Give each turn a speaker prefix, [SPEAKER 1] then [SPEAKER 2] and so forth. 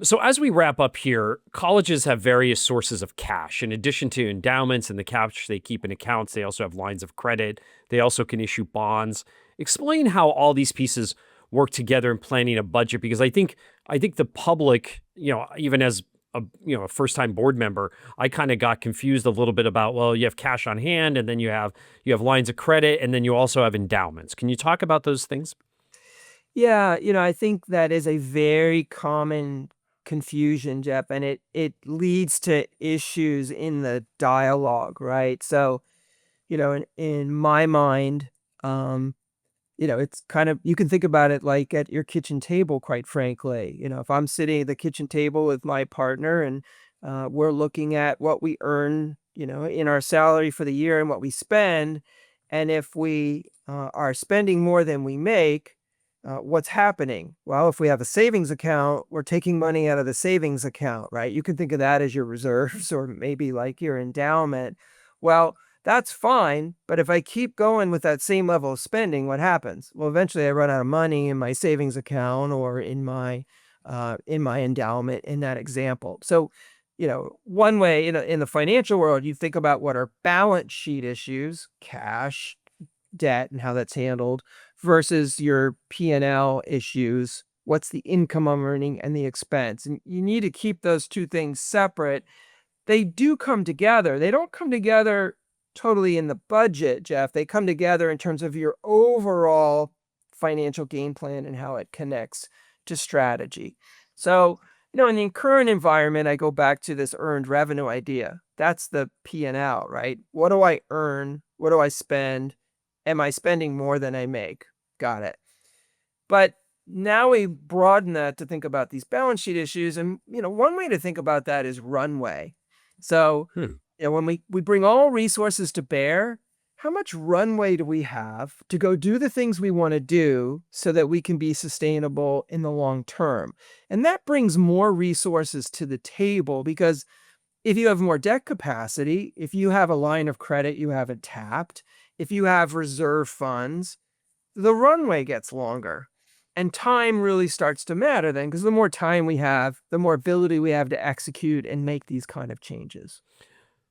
[SPEAKER 1] So as we wrap up here, colleges have various sources of cash. In addition to endowments and the cash they keep in accounts, they also have lines of credit. They also can issue bonds. Explain how all these pieces work together in planning a budget, because I think the public, even as a first time board member, I kind of got confused a little bit about, well, you have cash on hand, and then you have lines of credit, and then you also have endowments. Can you talk about those things?
[SPEAKER 2] Yeah, I think that is a very common confusion, Jeff, and it leads to issues in the dialogue, right? So, in my mind, um, it's kind of you can think about it like at your kitchen table, quite frankly. If I'm sitting at the kitchen table with my partner and we're looking at what we earn, in our salary for the year and what we spend, and if we are spending more than we make, what's happening? Well, if we have a savings account, we're taking money out of the savings account, right? You can think of that as your reserves or maybe like your endowment. Well, that's fine, but if I keep going with that same level of spending, what happens? Well, eventually I run out of money in my savings account or in my endowment in that example. So, one way in the financial world, you think about what are balance sheet issues, cash, debt, and how that's handled versus your P&L issues. What's the income I'm earning and the expense? And you need to keep those two things separate. They do come together. They don't come together totally in the budget, Jeff. They come together in terms of your overall financial game plan and how it connects to strategy. So, in the current environment, I go back to this earned revenue idea. That's the P&L, right? What do I earn? What do I spend? Am I spending more than I make? Got it. But now we broaden that to think about these balance sheet issues. And, one way to think about that is runway. So,
[SPEAKER 1] Hmm.
[SPEAKER 2] when we bring all resources to bear, how much runway do we have to go do the things we want to do so that we can be sustainable in the long term? And that brings more resources to the table because if you have more debt capacity, if you have a line of credit you haven't tapped, if you have reserve funds, the runway gets longer. And time really starts to matter then, because the more time we have, the more ability we have to execute and make these kind of changes.